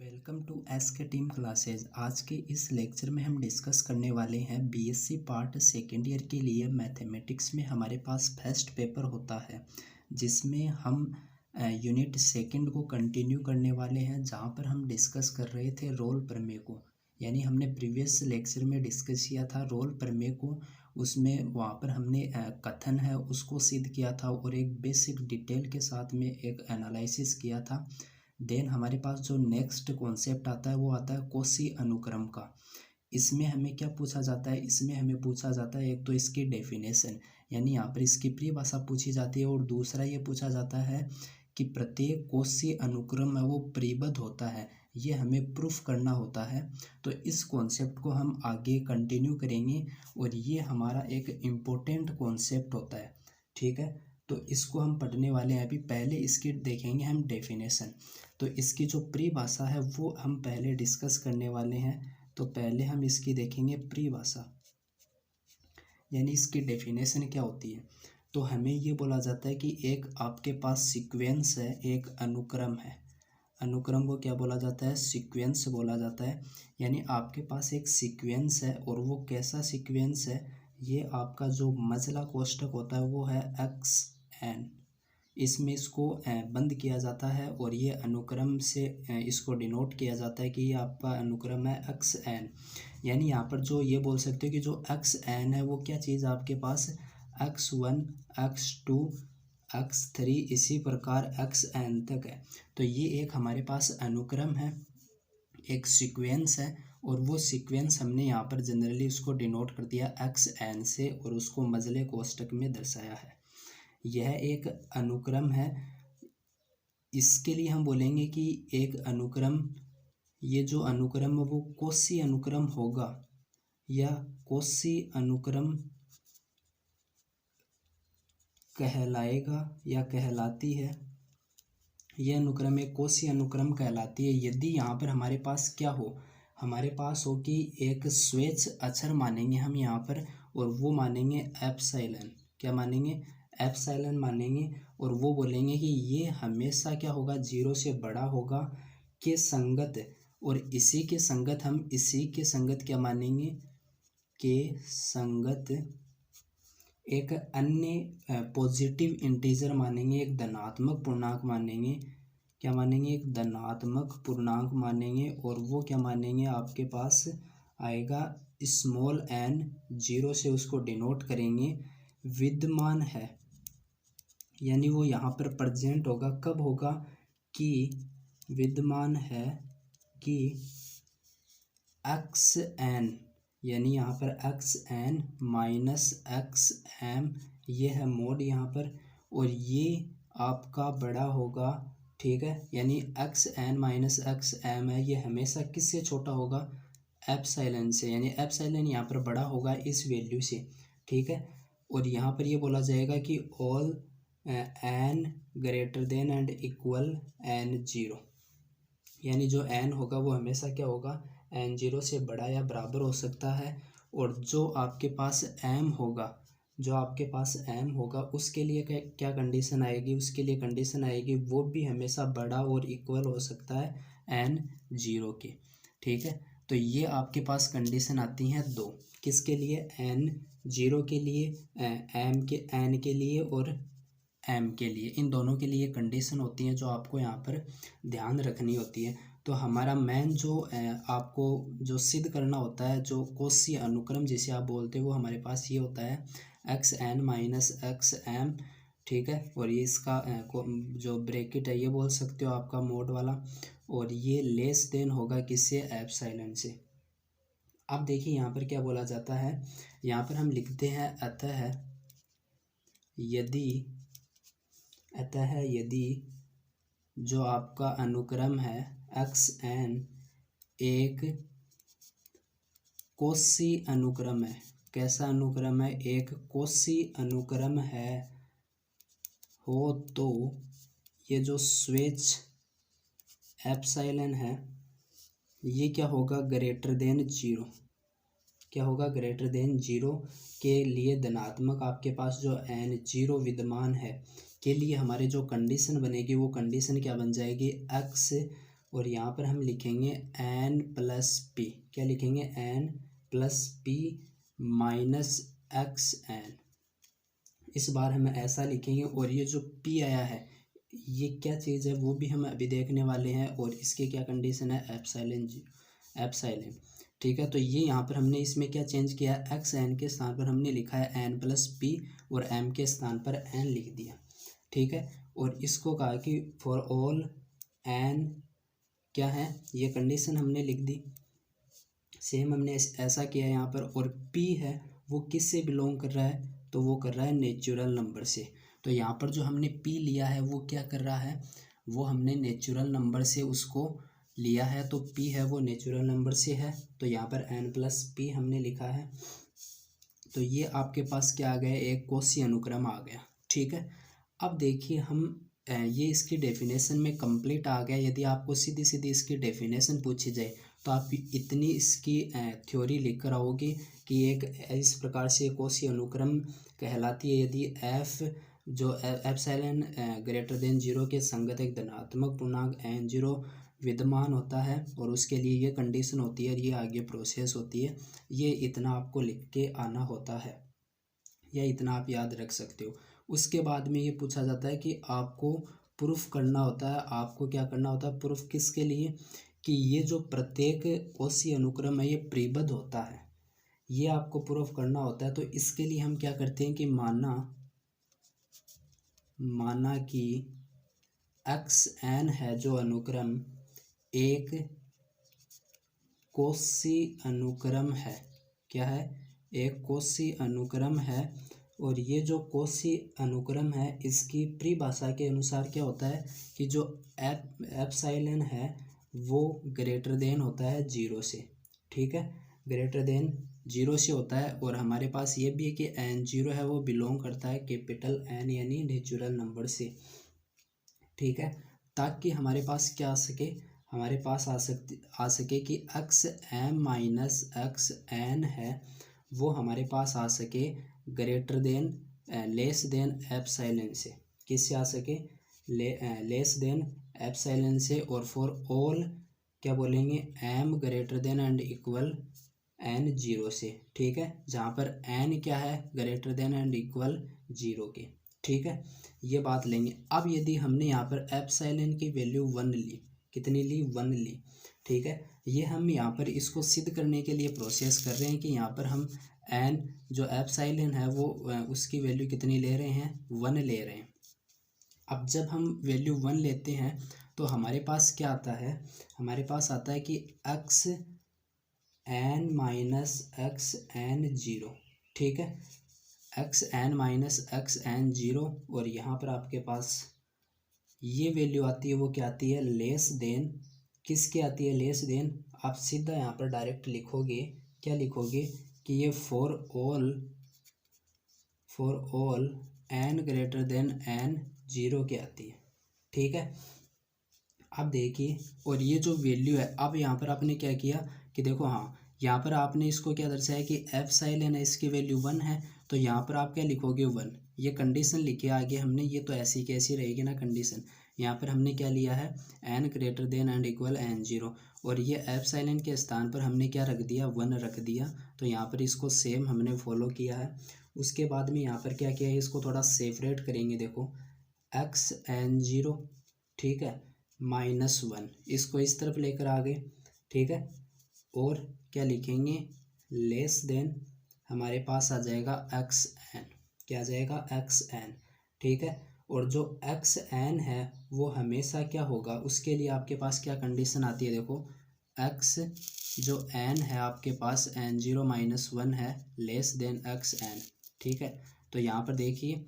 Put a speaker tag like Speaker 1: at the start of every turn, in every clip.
Speaker 1: Welcome to S के team classes. आज के इस लेक्चर में हम डिस्कस करने वाले हैं बीएससी पार्ट सेकेंड ईयर के लिए मैथमेटिक्स में हमारे पास फर्स्ट पेपर होता है, जिसमें हम यूनिट सेकंड को कंटिन्यू करने वाले हैं, जहां पर हम डिस्कस कर रहे थे रोल प्रमेय को। यानी हमने प्रीवियस लेक्चर में डिस्कस किया था रोल प्रमेय को, उसमें वहाँ पर हमने कथन है उसको सिद्ध किया था और एक बेसिक डिटेल के साथ में एक एनालिसिस किया था। देन हमारे पास जो नेक्स्ट कॉन्सेप्ट आता है वो आता है कोशी अनुक्रम का। इसमें हमें क्या पूछा जाता है, इसमें हमें पूछा जाता है एक तो इसकी डेफिनेशन, यानी यहाँ पर इसकी परिभाषा पूछी जाती है, और दूसरा ये पूछा जाता है कि प्रत्येक कोशी अनुक्रम है वो परिबद्ध होता है, ये हमें प्रूफ करना होता है। तो इस कॉन्सेप्ट को हम आगे कंटिन्यू करेंगे और ये हमारा एक इम्पोर्टेंट कॉन्सेप्ट होता है, ठीक है। तो इसको हम पढ़ने वाले हैं। अभी पहले इसकी देखेंगे हम डेफिनेशन। तो इसकी जो परिभाषा है वो हम पहले डिस्कस करने वाले हैं। तो पहले हम इसकी देखेंगे परिभाषा, यानी इसकी डेफिनेशन क्या होती है। तो हमें ये बोला जाता है कि एक आपके पास सीक्वेंस है, एक अनुक्रम है। अनुक्रम को क्या बोला जाता है, सीक्वेंस बोला जाता है। यानी आपके पास एक सीक्वेंस है, और वो कैसा सीक्वेंस है, ये आपका जो मझला कोष्ठक होता है वो है XN, इसमें इसको बंद किया जाता है और ये अनुक्रम से इसको डिनोट किया जाता है कि ये आपका अनुक्रम है XN। यानी यहाँ पर जो ये बोल सकते हो कि जो XN है वो क्या चीज़ आपके पास X1 X2 X3 इसी प्रकार XN तक है। तो ये एक हमारे पास अनुक्रम है, एक सीक्वेंस है, और वो सीक्वेंस हमने यहाँ पर जनरली उसको डिनोट कर दिया XN से और उसको मझले कोष्ठक में दर्शाया है। यह एक अनुक्रम है। इसके लिए हम बोलेंगे कि एक अनुक्रम, ये जो अनुक्रम है वो कोशी अनुक्रम होगा या कोशी अनुक्रम कहलाएगा या कहलाती है। यह अनुक्रम एक कोशी अनुक्रम कहलाती है यदि यहाँ पर हमारे पास क्या हो, हमारे पास हो कि एक स्वेच्छ अक्षर मानेंगे हम यहाँ पर, और वो मानेंगे एप्सिलॉन। क्या मानेंगे, एप्सिलॉन मानेंगे, और वो बोलेंगे कि ये हमेशा क्या होगा, जीरो से बड़ा होगा के संगत, और इसी के संगत हम इसी के संगत क्या मानेंगे, के संगत एक अन्य पॉजिटिव इंटीजर मानेंगे, एक धनात्मक पूर्णांक मानेंगे। क्या मानेंगे, एक धनात्मक पूर्णांक मानेंगे, और वो क्या मानेंगे, आपके पास आएगा स्मॉल n, जीरो से उसको डिनोट करेंगे, विद्यमान है। यानी वो यहाँ पर प्रेजेंट होगा, कब होगा, कि विद्यमान है कि XN, यानी यहाँ पर XN माइनस XM, ये है मोड यहाँ पर, और ये आपका बड़ा होगा, ठीक है। यानी XN माइनस XM है, ये हमेशा किससे छोटा होगा, एप्सिलॉन से, यानी एप्सिलॉन यहाँ पर बड़ा होगा इस वैल्यू से, ठीक है। और यहाँ पर ये बोला जाएगा कि all n greater than and equal N0, यानी जो n होगा वो हमेशा क्या होगा, N0 से बड़ा या बराबर हो सकता है। और जो आपके पास m होगा, जो आपके पास m होगा उसके लिए क्या कंडीशन आएगी, उसके लिए कंडीशन आएगी वो भी हमेशा बड़ा और इक्वल हो सकता है N0 के, ठीक है। तो ये आपके पास कंडीशन आती हैं दो, किसके लिए, N0 के लिए, n के लिए और m के लिए, इन दोनों के लिए कंडीशन होती हैं जो आपको यहाँ पर ध्यान रखनी होती है। तो हमारा मेन जो आपको जो सिद्ध करना होता है, जो कोशी अनुक्रम जिसे आप बोलते हो, वो हमारे पास ये होता है XN माइनस XM, ठीक है। और ये इसका जो ब्रैकेट है ये बोल सकते हो आपका मोड वाला, और ये लेस देन होगा किससे, एप्सिलॉन से। अब देखिए यहाँ पर क्या बोला जाता है, यहाँ पर हम लिखते हैं अतः यदि जो आपका अनुक्रम है XN एक कोशी अनुक्रम है, कैसा अनुक्रम है, एक कोशी अनुक्रम है हो, तो ये जो स्वेच्छ एप्सिलॉन है ये क्या होगा, ग्रेटर देन जीरो। क्या होगा, ग्रेटर देन जीरो के लिए धनात्मक आपके पास जो N0 विद्यमान है के लिए हमारे जो कंडीशन बनेगी वो कंडीशन क्या बन जाएगी, X और यहाँ पर हम लिखेंगे n प्लस पी, क्या लिखेंगे n plus P minus X N. इस बार हम ऐसा लिखेंगे और ये जो p आया है ये क्या चीज़ है वो भी हम अभी देखने वाले हैं, और इसकी क्या कंडीशन है, एप्सिलॉन एप्सिलॉन। ठीक है, तो ये यहाँ पर हमने इसमें क्या चेंज किया है, एक्स एन के स्थान पर हमने लिखा है n प्लस पी और m के स्थान पर n लिख दिया। ठीक है, और इसको कहा कि फॉर ऑल n क्या है, ये कंडीशन हमने लिख दी। सेम हमने ऐसा किया यहाँ पर, और p है वो किस से बिलोंग कर रहा है, तो वो कर रहा है नेचुरल नंबर से। तो यहाँ पर जो हमने p लिया है वो क्या कर रहा है, वो हमने नेचुरल नंबर से उसको लिया है, तो p है वो नेचुरल नंबर से है, तो यहाँ पर n प्लस पी हमने लिखा है। तो ये आपके पास क्या आ गया, एक कोशी अनुक्रम आ गया। ठीक है, अब देखिए हम ये इसकी डेफिनेशन में कंप्लीट आ गया। यदि आपको सीधी सीधी इसकी डेफिनेशन पूछी जाए तो आप इतनी इसकी थ्योरी लिख कर आओगे कि एक इस प्रकार से कोशी अनुक्रम कहलाती है यदि f जो एप्सिलॉन ग्रेटर देन जीरो के संगत एक धनात्मक पूर्णांक n0 विद्यमान होता है, और उसके लिए ये कंडीशन होती है, ये आगे प्रोसेस होती है। ये इतना आपको लिख के आना होता है, या इतना आप याद रख सकते हो। उसके बाद में ये पूछा जाता है कि आपको प्रूफ करना होता है। आपको क्या करना होता है, प्रूफ किसके लिए, कि ये जो प्रत्येक कोशी अनुक्रम है ये प्रीबद्ध होता है, ये आपको प्रूफ करना होता है। तो इसके लिए हम क्या करते हैं कि माना कि एक्स एन है जो अनुक्रम एक कोशी अनुक्रम है, क्या है, एक कोशी अनुक्रम है, और ये जो कोशी अनुक्रम है इसकी परिभाषा के अनुसार क्या होता है कि जो एप्सिलॉन है वो ग्रेटर देन होता है जीरो से। ठीक है, ग्रेटर देन जीरो से होता है, और हमारे पास ये भी है कि n0 है वो बिलोंग करता है कैपिटल N यानी नेचुरल नंबर से। ठीक है, ताकि हमारे पास क्या आ सके, हमारे पास आ सके कि X M minus X N है वो हमारे पास आ सके greater than less than epsilon से। किससे आ सके, लेस देन एप्सिलॉन से, और फॉर ऑल क्या बोलेंगे, M greater than and equal n0 से। ठीक है, जहाँ पर n क्या है, greater than and equal zero के। ठीक है, ये बात लेंगे। अब यदि हमने यहाँ पर एप्सिलॉन की वैल्यू 1 ली, कितनी ली, 1 ली। ठीक है, ये हम यहाँ पर इसको सिद्ध करने के लिए प्रोसेस कर रहे हैं कि यहाँ पर हम n जो एप्सिलॉन है वो उसकी वैल्यू कितनी ले रहे हैं, 1 ले रहे हैं। अब जब हम वैल्यू 1 लेते हैं तो हमारे पास क्या आता है, हमारे पास आता है कि X N minus X N zero. ठीक है, X N minus X N zero, और यहाँ पर आपके पास ये वैल्यू आती है वो क्या आती है, लेस देन, किसकी आती है, लेस देन। आप सीधा यहाँ पर डायरेक्ट लिखोगे, क्या लिखोगे कि ये for all N greater than N zero की आती है। ठीक है, अब देखिए, और ये जो वैल्यू है, अब यहाँ पर आपने क्या किया कि देखो, हाँ यहाँ पर आपने इसको क्या दर्शाया कि एप्सिलॉन है इसकी वैल्यू 1 है, तो यहाँ पर आप क्या लिखोगे, 1। ये कंडीशन लिखी आगे हमने, ये तो ऐसी कैसी रहेगी ना कंडीशन। यहाँ पर हमने क्या लिया है, n greater than and equal n0, और ये एप्सिलॉन के स्थान पर हमने क्या रख दिया, 1 रख दिया। तो यहाँ पर इसको सेम हमने फॉलो किया है। उसके बाद में यहाँ पर क्या किया है, इसको थोड़ा सेपरेट करेंगे। देखो एक्स n0, ठीक है, -1, इसको इस तरफ लेकर आ गए। ठीक है, और क्या लिखेंगे, लेस देन, हमारे पास आ जाएगा एक्स एन, क्या आ जाएगा, एक्स एन। ठीक है, और जो एक्स एन है वो हमेशा क्या होगा, उसके लिए आपके पास क्या कंडीशन आती है, देखो एक्स जो एन है आपके पास n0 -1 है, लेस देन एक्स एन। ठीक है, तो यहाँ पर देखिए,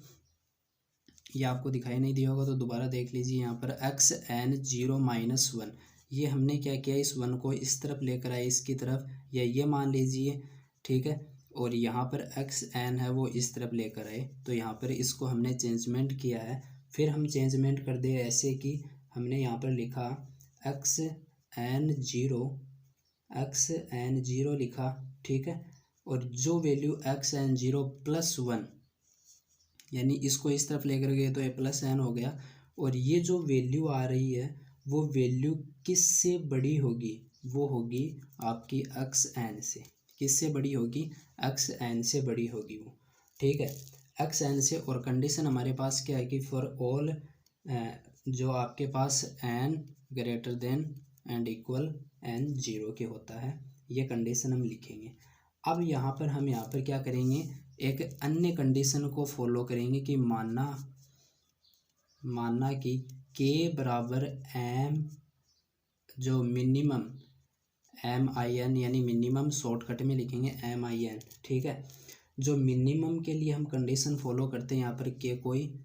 Speaker 1: ये आपको दिखाई नहीं दिया होगा तो दोबारा देख लीजिए। यहाँ पर एक्स एन 0 -1, ये हमने क्या किया, इस 1 को इस तरफ लेकर आए, इसकी तरफ, या ये मान लीजिए। ठीक है, और यहाँ पर एक्स एन है वो इस तरफ लेकर आए, तो यहाँ पर इसको हमने चेंजमेंट किया है। फिर हम चेंजमेंट कर दे ऐसे कि हमने यहाँ पर लिखा एक्स एन 0 लिखा। ठीक है, और जो वैल्यू एक्स एन 0 +1, यानी इसको इस तरफ लेकर गए तो ये +n हो गया, और ये जो वैल्यू आ रही है वो वैल्यू किससे बड़ी होगी, वो होगी आपकी एक्स एन से। किससे बड़ी होगी, एक्स एन से बड़ी होगी वो, ठीक है, एक्स एन से। और कंडीशन हमारे पास क्या है कि फॉर ऑल जो आपके पास n greater than and equal n zero के होता है, ये कंडीशन हम लिखेंगे। अब यहाँ पर हम यहाँ पर क्या करेंगे, एक अन्य कंडीशन को फॉलो करेंगे कि मानना कि के बराबर एम, जो मिनिमम एम आई एन, यानी मिनिमम शॉर्टकट में लिखेंगे एम आई एन, ठीक है। जो मिनिमम के लिए हम कंडीशन फॉलो करते हैं, यहाँ पर के कोई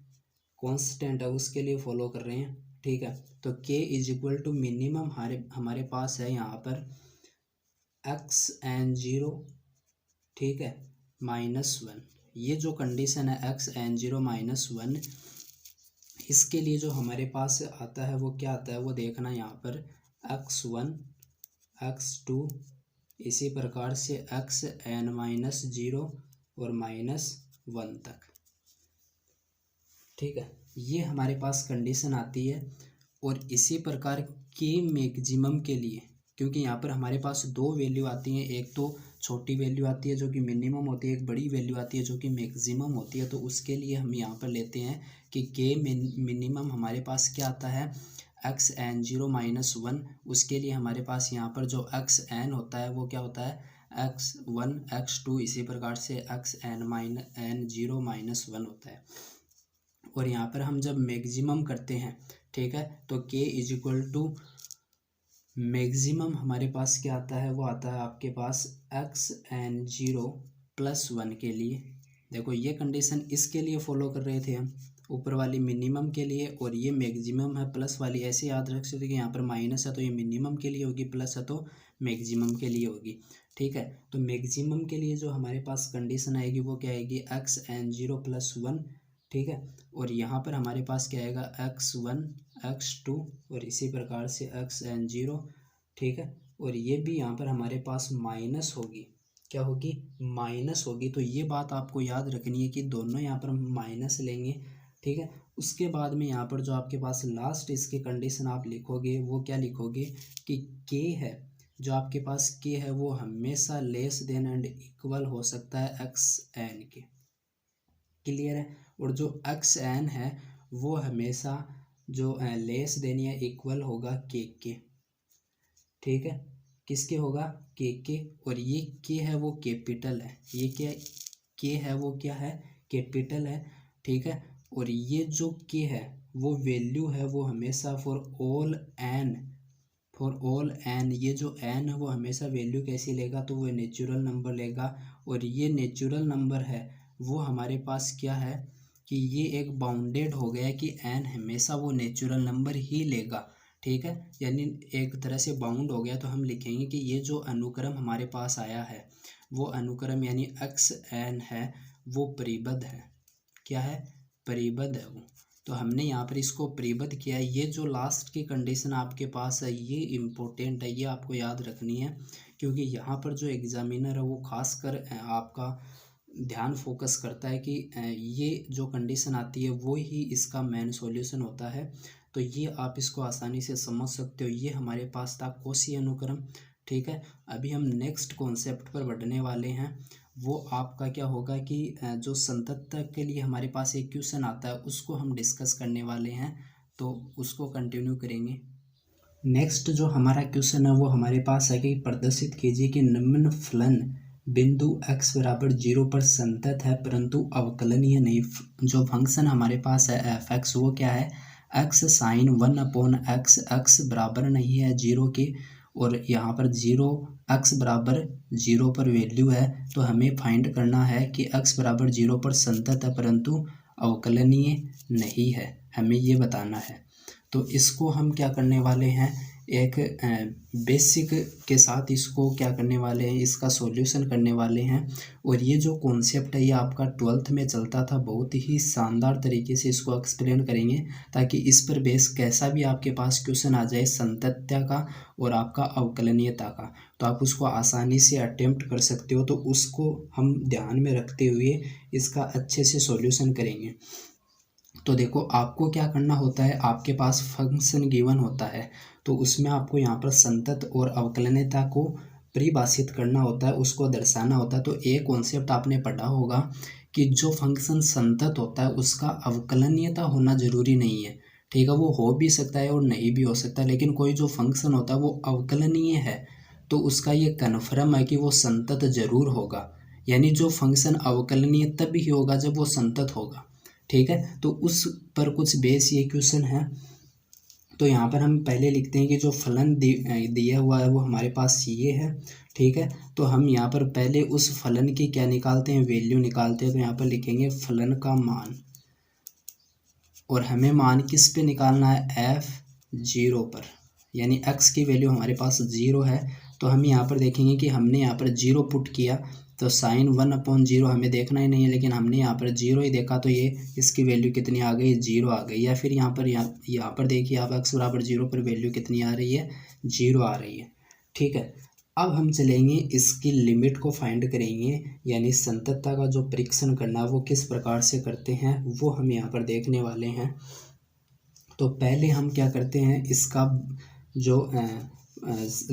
Speaker 1: कांस्टेंट है उसके लिए फॉलो कर रहे हैं, ठीक है। तो के इज इक्वल टू मिनिमम हमारे पास है यहाँ पर एक्स एन जीरो, ठीक है, -1। ये जो कंडीशन है एक्स एन जीरो -1, इसके लिए जो हमारे पास आता है वो क्या आता है, वो देखना यहाँ पर x1 x2 इसी प्रकार से एक्स एन -0 और -1 तक, ठीक है। ये हमारे पास कंडीशन आती है। और इसी प्रकार के मैक्सिमम के लिए, क्योंकि यहाँ पर हमारे पास दो वैल्यू आती हैं, एक तो छोटी वैल्यू आती है जो कि मिनिमम होती है, एक बड़ी वैल्यू आती है जो कि मैक्सिमम होती है। तो उसके लिए हम यहाँ पर लेते हैं कि के मिनिमम हमारे पास क्या आता है, एक्स एन जीरो -1। उसके लिए हमारे पास यहाँ पर जो एक्स एन होता है वो क्या होता है, x1 x2 इसी प्रकार से एक्स एन जीरो -1 होता है। और यहाँ पर हम जब मैक्सिमम करते हैं, ठीक है, तो k is equal to maximum हमारे पास क्या आता है, वो आता है आपके पास एक्स एन जीरो +1 के लिए। देखो ये कंडीशन इसके लिए फॉलो कर रहे थे हम, ऊपर वाली मिनिमम के लिए, और ये मैक्सिमम है प्लस वाली। ऐसे याद रख सकते कि यहाँ पर माइनस है तो ये मिनिमम के लिए होगी, प्लस है तो मैक्सिमम के लिए होगी, ठीक है। तो मैक्सिमम के लिए जो हमारे पास कंडीशन आएगी वो क्या आएगी, एक्स एन जीरो +1, ठीक है। और यहाँ पर हमारे पास क्या आएगा, x1 x2 और इसी प्रकार से एक्स एन जीरो, ठीक है। और ये भी यहाँ पर हमारे पास माइनस होगी, क्या होगी, माइनस होगी। तो ये बात आपको याद रखनी है कि दोनों यहाँ पर हम माइनस लेंगे, ठीक है। उसके बाद में यहाँ पर जो आपके पास लास्ट इसकी कंडीशन आप लिखोगे वो क्या लिखोगे कि के है, जो आपके पास के है वो हमेशा लेस देन एंड इक्वल हो सकता है एक्स एन के, क्लियर है। और जो एक्स एन है वो हमेशा जो लेस देन या इक्वल होगा के, ठीक है, किसके होगा, के। और ये के है वो कैपिटल है, ये क्या के है वो क्या है, कैपिटल है, ठीक है। और ये जो के है वो वैल्यू है वो हमेशा फॉर ऑल एन, ये जो एन है वो हमेशा वैल्यू कैसी लेगा, तो वो नेचुरल नंबर लेगा। और ये नेचुरल नंबर है वो हमारे पास क्या है कि ये एक बाउंडेड हो गया है कि एन हमेशा वो नेचुरल नंबर ही लेगा, ठीक है, यानी एक तरह से बाउंड हो गया। तो हम लिखेंगे कि ये जो अनुक्रम हमारे पास आया है वो अनुक्रम यानी एक्स एन है वो परिबद्ध है, क्या है, परिबद्ध है वो। तो हमने यहाँ पर इसको परिबद्ध किया है। ये जो लास्ट की कंडीशन आपके पास है ये इम्पोर्टेंट है, ये आपको याद रखनी है, क्योंकि यहाँ पर जो एग्जामिनर है वो खासकर आपका ध्यान फोकस करता है कि ये जो कंडीशन आती है वो ही इसका मेन सॉल्यूशन होता है। तो ये आप इसको आसानी से समझ सकते हो। ये हमारे पास था कोशी अनुक्रम, ठीक है। अभी हम नेक्स्ट कॉन्सेप्ट पर बढ़ने वाले हैं, वो आपका क्या होगा कि जो संततता के लिए हमारे पास एक क्वेश्चन आता है उसको हम डिस्कस करने वाले हैं, तो उसको कंटिन्यू करेंगे। नेक्स्ट जो हमारा क्वेश्चन है वो हमारे पास है कि प्रदर्शित कीजिए कि निम्न फलन बिंदु x बराबर 0 पर संतत है परंतु अवकलनीय नहीं। जो फंक्शन हमारे पास है एफ एक्स वो क्या है, x साइन 1/x, x बराबर नहीं है 0 के, और यहाँ पर 0 x बराबर 0 पर वैल्यू है। तो हमें फाइंड करना है कि x बराबर 0 पर संतत है परंतु अवकलनीय नहीं है, हमें ये बताना है। तो इसको हम क्या करने वाले हैं, एक बेसिक के साथ इसको क्या करने वाले हैं, इसका सॉल्यूशन करने वाले हैं। और ये जो कॉन्सेप्ट है ये आपका 12th में चलता था, बहुत ही शानदार तरीके से इसको एक्सप्लेन करेंगे ताकि इस पर बेस कैसा भी आपके पास क्वेश्चन आ जाए संतत्या का और आपका अवकलनीयता का, तो आप उसको आसानी से अटेम्प्ट कर सकते हो। तो उसको हम ध्यान में रखते हुए इसका अच्छे से सॉल्यूशन करेंगे। तो देखो आपको क्या करना होता है, आपके पास फंक्शन गिवन होता है तो उसमें आपको यहाँ पर संतत और अवकलनीयता को परिभाषित करना होता है, उसको दर्शाना होता है। तो एक कॉन्सेप्ट आपने पढ़ा होगा कि जो फंक्शन संतत होता है उसका अवकलनीयता होना जरूरी नहीं है, ठीक है, वो हो भी सकता है और नहीं भी हो सकता, लेकिन कोई जो फंक्शन होता है वो अवकलनीय है तो उसका ये कन्फर्म है कि वो संतत जरूर होगा। यानी जो फंक्शन अवकलनीय तब ही होगा जब वो संतत होगा, ठीक है। तो उस पर कुछ बेस ये क्वेश्चन है। तो यहाँ पर हम पहले लिखते हैं कि जो फलन दिया हुआ है वो हमारे पास ये है, ठीक है। तो हम यहाँ पर पहले उस फलन की क्या निकालते हैं, वैल्यू निकालते हैं। तो यहाँ पर लिखेंगे फलन का मान, और हमें मान किस पे निकालना है, f0 पर, यानी x की वैल्यू हमारे पास 0 है। तो हम यहाँ पर देखेंगे कि हमने यहाँ पर 0 पुट किया तो साइन 1/0 हमें देखना ही नहीं है, लेकिन हमने यहाँ पर 0 ही देखा तो ये इसकी वैल्यू कितनी आ गई, 0 आ गई। या फिर यहाँ पर देखिए आप x बराबर 0 पर वैल्यू कितनी आ रही है, 0 आ रही है, ठीक है। अब हम चलेंगे इसकी लिमिट को फाइंड करेंगे, यानी संततता का जो परीक्षण करना वो किस प्रकार से करते हैं वो हम यहाँ पर देखने वाले हैं। तो पहले हम क्या करते हैं, इसका जो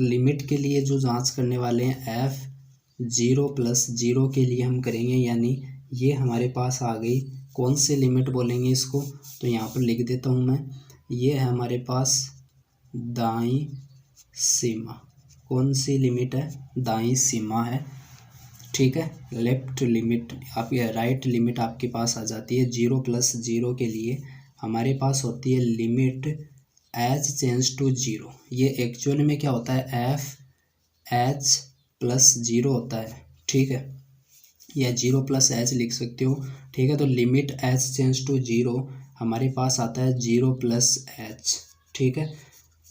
Speaker 1: लिमिट के लिए जो जांच करने वाले हैं f0 + 0 के लिए हम करेंगे, यानी ये हमारे पास आ गई। कौन से लिमिट बोलेंगे इसको, तो यहाँ पर लिख देता हूँ मैं, ये है हमारे पास दाईं सीमा। कौन सी लिमिट है, दाईं सीमा है, ठीक है। लेफ्ट लिमिट आपकी, राइट लिमिट आपके पास आ जाती है। 0 + 0 के लिए हमारे पास होती है लिमिट h टेंड्स टू 0। ये एक्चुअल में क्या होता है, f(h + 0) होता है, ठीक है, या 0 + h लिख सकते हो, ठीक है। तो लिमिट h टेंड्स टू 0 हमारे पास आता है 0 + h, ठीक है।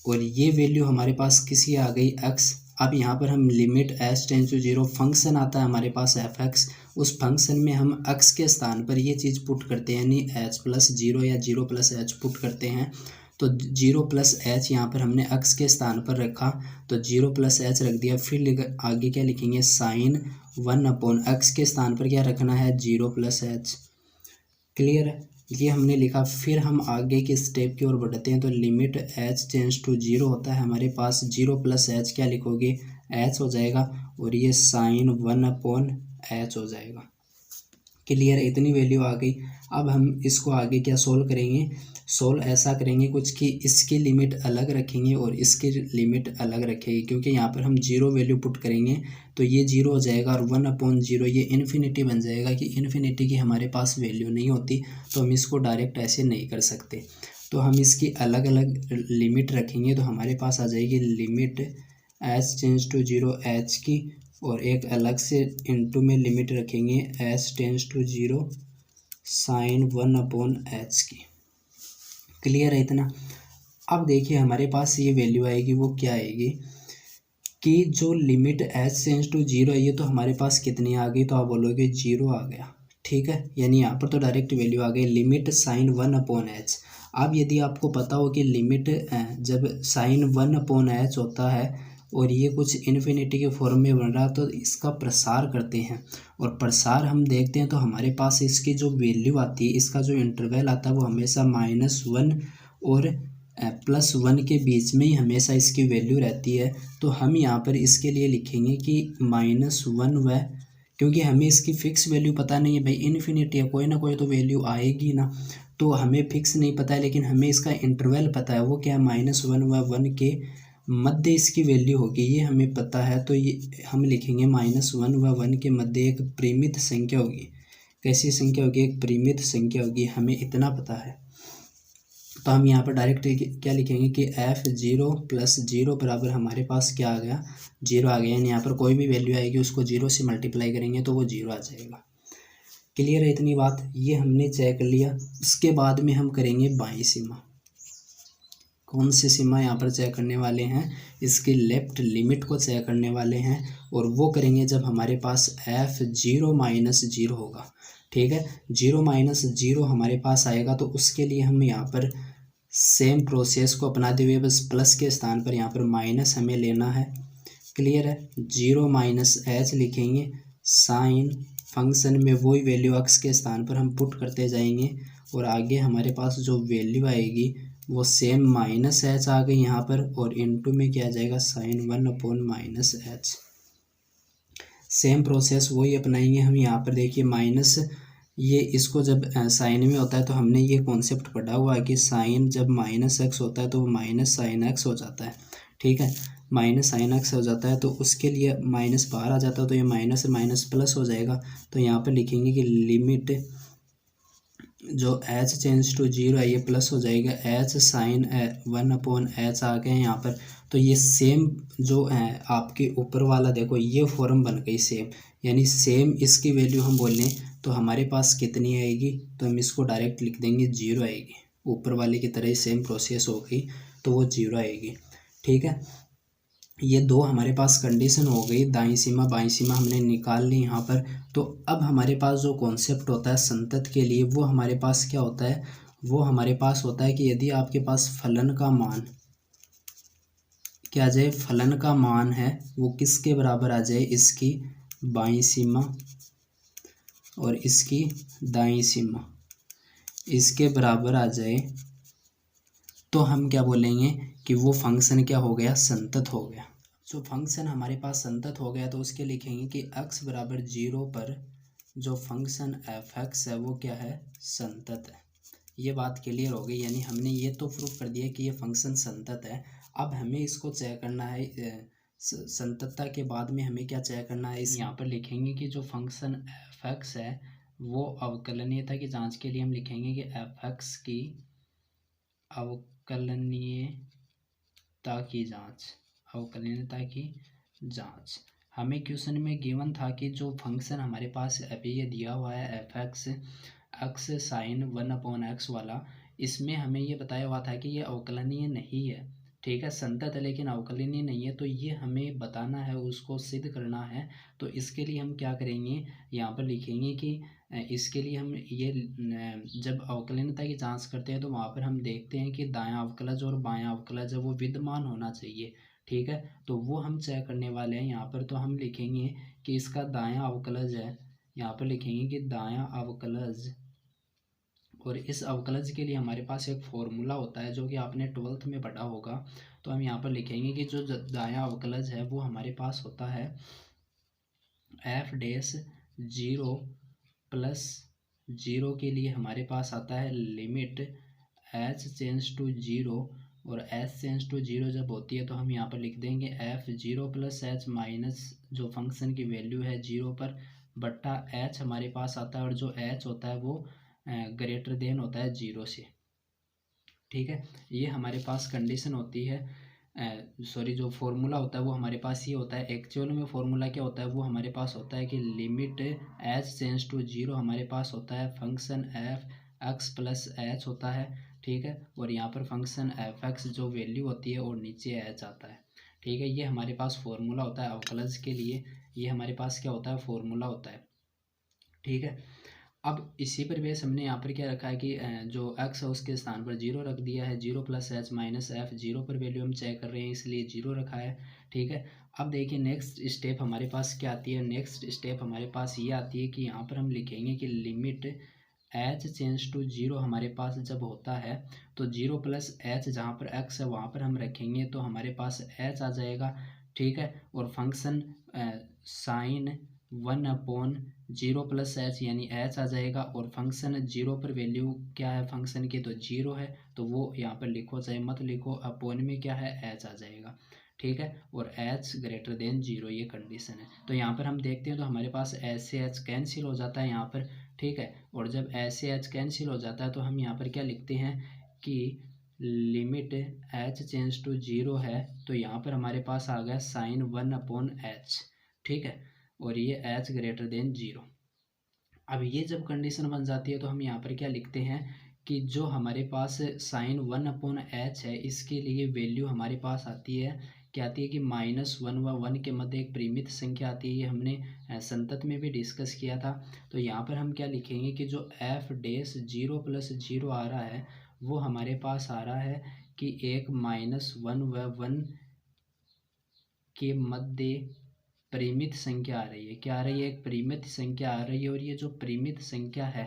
Speaker 1: और ये वैल्यू हमारे पास किसी आ गई x। अब यहाँ पर हम limit h tends to 0 function आता है हमारे पास f(x), उस फंक्शन में हम x के स्थान पर ये चीज़ पुट करते हैं, यानी h + 0 या 0 + h पुट करते हैं। तो 0 + h यहाँ पर हमने x के स्थान पर रखा तो 0 + h रख दिया। फिर आगे क्या लिखेंगे, साइन 1/x के स्थान पर क्या रखना है, 0 + h। क्लियर है, ये हमने लिखा। फिर हम आगे के स्टेप की ओर बढ़ते हैं। तो लिमिट h टेंड्स टू 0 होता है हमारे पास, 0 + h क्या लिखोगे, h हो जाएगा, और ये साइन 1/h हो जाएगा। क्लियर, इतनी वैल्यू आ गई। अब हम इसको आगे क्या सोल्व करेंगे, सोल्व ऐसा करेंगे कुछ कि इसकी लिमिट अलग रखेंगे और इसकी लिमिट अलग रखेंगे, क्योंकि यहाँ पर हम 0 वैल्यू पुट करेंगे तो ये 0 हो जाएगा, और 1/0 ये इन्फिनिटी बन जाएगा कि इन्फिनिटी की हमारे पास वैल्यू नहीं होती, तो हम इसको डायरेक्ट ऐसे नहीं कर सकते। तो हम इसकी अलग अलग लिमिट रखेंगे। तो हमारे पास आ जाएगी limit h tends to 0 h की, और एक अलग से इनटू में लिमिट रखेंगे h tends to 0 sign 1/h की। क्लियर है इतना। अब देखिए हमारे पास ये वैल्यू आएगी, वो क्या आएगी कि जो लिमिट h टेंड्स टू 0 है ये तो हमारे पास कितनी आ गई, तो आप बोलोगे 0 आ गया, ठीक है। यानी यहाँ पर तो डायरेक्ट वैल्यू आ गई, लिमिट साइन 1/h। अब यदि आपको पता हो कि लिमिट जब साइन 1/h होता है और ये कुछ इन्फिनिटी के फॉर्म में बन रहा, तो इसका प्रसार करते हैं, और प्रसार हम देखते हैं तो हमारे पास इसकी जो वैल्यू आती है, इसका जो इंटरवल आता है वो हमेशा -1 और +1 के बीच में ही हमेशा इसकी वैल्यू रहती है। तो हम यहाँ पर इसके लिए लिखेंगे कि -1 व, क्योंकि हमें इसकी फ़िक्स वैल्यू पता नहीं है भाई, इन्फिनिटी है, कोई ना कोई तो वैल्यू आएगी ना, तो हमें फिक्स नहीं पता है, लेकिन हमें इसका इंटरवल पता है, वो क्या है, -1 व 1 के मध्य इसकी वैल्यू होगी, ये हमें पता है। तो ये हम लिखेंगे -1 व 1 के मध्य एक परिमित संख्या होगी। कैसी संख्या होगी, एक परिमित संख्या होगी, हमें इतना पता है। तो हम यहाँ पर डायरेक्ट क्या लिखेंगे कि f0 + 0 बराबर हमारे पास क्या आ गया, 0 आ गया। यानी यहाँ पर कोई भी वैल्यू आएगी उसको 0 से मल्टीप्लाई करेंगे तो वो 0 आ जाएगा। क्लियर है इतनी बात, ये हमने चेक कर लिया। उसके बाद में हम करेंगे बाईं सीमा। कौन सी सीमा यहाँ पर चेक करने वाले हैं, इसकी लेफ्ट लिमिट को चेक करने वाले हैं, और वो करेंगे जब हमारे पास f0 - 0 होगा, ठीक है। 0 - 0 हमारे पास आएगा तो उसके लिए हम यहाँ पर सेम प्रोसेस को अपनाते हुए बस प्लस के स्थान पर यहाँ पर माइनस हमें लेना है। क्लियर है, 0 - h लिखेंगे, साइन फंक्शन में वही वैल्यू x के स्थान पर हम पुट करते जाएंगे, और आगे हमारे पास जो वैल्यू आएगी वो सेम माइनस एच आ गई यहाँ पर, और इनटू में क्या आ जाएगा साइन 1/-एच। सेम प्रोसेस वही अपनाएंगे हम यहाँ पर। देखिए माइनस, ये इसको जब साइन में होता है तो हमने ये कॉन्सेप्ट पढ़ा हुआ है कि साइन जब माइनस एक्स होता है तो वो माइनस साइन एक्स हो जाता है, ठीक है। माइनस साइन एक्स हो जाता है तो उसके लिए माइनस बाहर आ जाता है तो ये माइनस माइनस प्लस हो जाएगा। तो यहाँ पर लिखेंगे कि लिमिट जो एच चेंज टू जीरो है ये प्लस हो जाएगा, एच साइन 1/एच आ गए यहाँ पर। तो ये सेम जो है आपके ऊपर वाला देखो ये फॉर्म बन गई सेम, यानी सेम इसकी वैल्यू हम बोल लें तो हमारे पास कितनी आएगी, तो हम इसको डायरेक्ट लिख देंगे जीरो आएगी। ऊपर वाले की तरह ही सेम प्रोसेस हो गई तो वो जीरो आएगी, ठीक है। ये दो हमारे पास कंडीशन हो गई, दाईं सीमा बाईं सीमा हमने निकाल ली यहाँ पर। तो अब हमारे पास जो कॉन्सेप्ट होता है संतत के लिए वो हमारे पास क्या होता है, वो हमारे पास होता है कि यदि आपके पास फलन का मान क्या आ जाए, फलन का मान है वो किसके बराबर आ जाए, इसकी बाईं सीमा और इसकी दाईं सीमा इसके बराबर आ जाए, तो हम क्या बोलेंगे कि वो फंक्शन क्या हो गया, संतत हो गया। जो फंक्शन हमारे पास संतत हो गया तो उसके लिखेंगे कि x बराबर 0 पर जो फंक्शन एफ एक्स है वो क्या है, संतत है। ये बात क्लियर हो गई, यानी हमने ये तो प्रूफ कर दिया कि ये फंक्शन संतत है। अब हमें इसको चेक करना है, संततता के बाद में हमें क्या चेक करना है, इस यहाँ पर लिखेंगे कि जो फंक्शन एफ एक्स है वो अवकलनीयता की जांच के लिए हम लिखेंगे कि एफ एक्स की अवकलनीयता की जांच, अवकलनीयता की जांच। हमें क्वेश्चन में गिवन था कि जो फंक्शन हमारे पास अभी ये दिया हुआ है एफ एक्स एक्स साइन 1/एक्स वाला, इसमें हमें ये बताया हुआ था कि ये अवकलनीय नहीं है, ठीक है। संतत है लेकिन अवकलनीय नहीं है, तो ये हमें बताना है, उसको सिद्ध करना है। तो इसके लिए हम क्या करेंगे, यहाँ पर लिखेंगे कि इसके लिए हम ये जब अवकलनीयता की जांच करते हैं तो वहाँ पर हम देखते हैं कि दायां अवकलज और बायां अवकलज है वो विद्यमान होना चाहिए, ठीक है। तो वो हम चेक करने वाले हैं यहाँ पर। तो हम लिखेंगे कि इसका दायां अवकलज है, यहाँ पर लिखेंगे कि दायां अवकलज, और इस अवकलज के लिए हमारे पास एक फॉर्मूला होता है जो कि आपने 12th में पढ़ा होगा। तो हम यहाँ पर लिखेंगे कि जो दायां अवकलज है वो हमारे पास होता है एफ डैश 0 प्लस 0 के लिए हमारे पास आता है लिमिट एच चेंज टू 0, और एच चेंज टू 0 जब होती है तो हम यहाँ पर लिख देंगे एफ 0 प्लस एच माइनस जो फंक्शन की वैल्यू है 0 पर बट्टा एच हमारे पास आता है, और जो एच होता है वो ग्रेटर देन होता है 0 से, ठीक है। ये हमारे पास कंडीशन होती है, सॉरी जो फॉर्मूला होता है वो हमारे पास ये होता है। एक्चुअल में फॉर्मूला क्या होता है, वो हमारे पास होता है कि लिमिट एच चेंज टू 0 हमारे पास होता है function F x plus H होता है, ठीक है। और यहाँ पर फंक्शन एफ एक्स जो वैल्यू होती है और नीचे एच आता है, ठीक है। ये हमारे पास फॉर्मूला होता है अवकलज के लिए, ये हमारे पास क्या होता है, फॉर्मूला होता है, ठीक है। अब इसी पर बेस हमने यहाँ पर क्या रखा है कि जो x है उसके स्थान पर 0 रख दिया है, 0 प्लस एच माइनस एफ, 0 पर वैल्यू हम चेक कर रहे हैं इसलिए 0 रखा है, ठीक है। अब देखिए नेक्स्ट स्टेप हमारे पास क्या आती है, नेक्स्ट स्टेप हमारे पास ये आती है कि यहाँ पर हम लिखेंगे कि लिमिट एच चेंज टू 0 हमारे पास जब होता है तो 0 प्लस एच जहाँ पर x है वहाँ पर हम रखेंगे तो हमारे पास h आ जाएगा, ठीक है। और फंक्शन साइन 1/0 प्लस एच यानी एच आ जाएगा, और फंक्शन 0 पर वैल्यू क्या है फंक्शन की, तो 0 है, तो वो यहाँ पर लिखो चाहे मत लिखो, अपोन में क्या है एच आ जाएगा, ठीक है। और एच ग्रेटर देन 0 ये कंडीशन है। तो यहाँ पर हम देखते हैं तो हमारे पास एच से एच कैंसिल हो जाता है यहाँ पर, ठीक है। और जब एच से एच कैंसिल हो जाता है तो हम यहाँ पर क्या लिखते हैं कि लिमिट एच चेंज टू 0 है, तो यहाँ पर हमारे पास आ गया साइन 1/एच, ठीक है। और ये एच ग्रेटर देन 0। अब ये जब कंडीशन बन जाती है तो हम यहाँ पर क्या लिखते हैं कि जो हमारे पास साइन 1/एच है इसके लिए वैल्यू हमारे पास आती है, क्या आती है कि -1 व 1 के मध्य एक परिमित संख्या आती है। ये हमने संतत में भी डिस्कस किया था। तो यहाँ पर हम क्या लिखेंगे कि जो एफ डैश 0 प्लस 0 आ रहा है वो हमारे पास आ रहा है कि एक -1 व 1 के मध्य परिमित संख्या आ रही है, क्या आ रही है, एक परिमित संख्या आ रही है। और ये जो परिमित संख्या है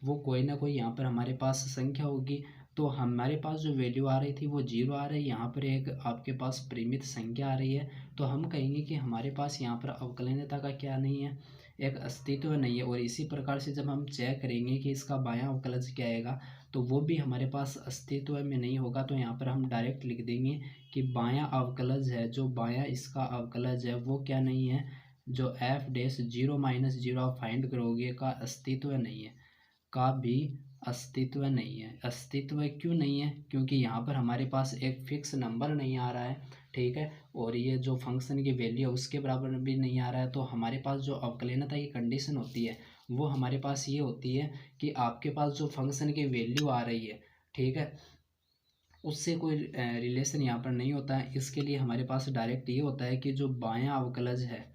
Speaker 1: वो कोई ना कोई यहाँ पर हमारे पास संख्या होगी। तो हमारे पास जो वैल्यू आ रही थी वो 0 आ रही है, यहाँ पर एक आपके पास परिमित संख्या आ रही है। तो हम कहेंगे कि हमारे पास यहाँ पर अवकलनीयता का क्या नहीं है, एक अस्तित्व नहीं है। और इसी प्रकार से जब हम चेक करेंगे कि इसका बायां अवकलज क्या आएगा, तो वो भी हमारे पास अस्तित्व में नहीं होगा। तो यहाँ पर हम डायरेक्ट लिख देंगे कि बायां अवकलज है, जो बायां इसका अवकलज है वो क्या नहीं है, जो एफ डैश 0 - 0 आप फाइंड करोगे का अस्तित्व नहीं है, का भी अस्तित्व नहीं है। अस्तित्व क्यों नहीं है, क्योंकि यहाँ पर हमारे पास एक फिक्स नंबर नहीं आ रहा है, ठीक है, और ये जो फंक्शन की वैल्यू है उसके बराबर भी नहीं आ रहा है। तो हमारे पास जो अवकलनीयता की कंडीशन होती है वो हमारे पास ये होती है कि आपके पास जो फंक्शन की वैल्यू आ रही है, ठीक है, उससे कोई रिलेशन यहाँ पर नहीं होता है। इसके लिए हमारे पास डायरेक्ट ये होता है कि जो बायां अवकलज है,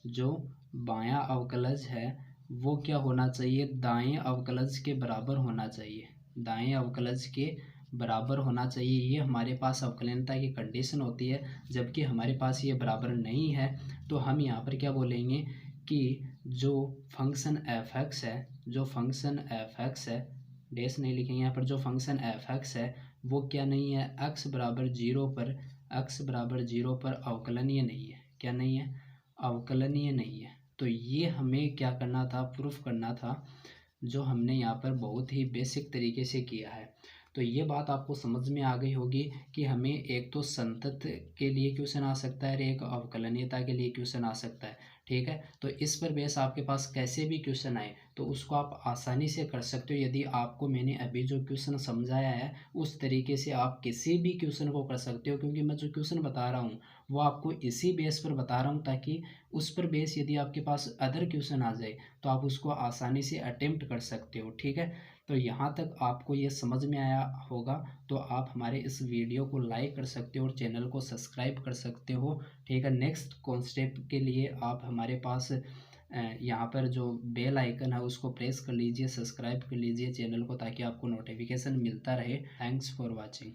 Speaker 1: जो बायां अवकलज है वो क्या होना चाहिए, दाएं अवकलज के बराबर होना चाहिए, दाएं अवकलज के बराबर होना चाहिए। ये हमारे पास अवकलनीयता की कंडीशन होती है। जबकि हमारे पास ये बराबर नहीं है तो हम यहाँ पर क्या बोलेंगे कि जो फंक्शन एफ एक्स है, जो फंक्शन एफ एक्स है, डैश नहीं लिखेंगे यहाँ पर, जो फंक्शन एफ एक्स है वो क्या नहीं है, x बराबर 0 पर, x बराबर 0 पर अवकलनीय नहीं है। क्या नहीं है, अवकलनीय नहीं है। तो ये हमें क्या करना था, प्रूफ करना था, जो हमने यहाँ पर बहुत ही बेसिक तरीके से किया है। तो ये बात आपको समझ में आ गई होगी कि हमें एक तो संतत के लिए क्वेश्चन आ सकता है और एक अवकलनीयता के लिए क्वेश्चन आ सकता है, ठीक है। तो इस पर बेस आपके पास कैसे भी क्वेश्चन आए तो उसको आप आसानी से कर सकते हो। यदि आपको मैंने अभी जो क्वेश्चन समझाया है उस तरीके से आप किसी भी क्वेश्चन को कर सकते हो, क्योंकि मैं जो क्वेश्चन बता रहा हूँ वो आपको इसी बेस पर बता रहा हूँ, ताकि उस पर बेस यदि आपके पास अदर क्वेश्चन आ जाए तो आप उसको आसानी से अटेम्प्ट कर सकते हो, ठीक है। तो यहाँ तक आपको ये समझ में आया होगा तो आप हमारे इस वीडियो को लाइक कर सकते हो और चैनल को सब्सक्राइब कर सकते हो, ठीक है। नेक्स्ट कॉन्सेप्ट के लिए आप हमारे पास यहाँ पर जो बेल आइकन है उसको प्रेस कर लीजिए, सब्सक्राइब कर लीजिए चैनल को, ताकि आपको नोटिफिकेशन मिलता रहे। Thanks for watching.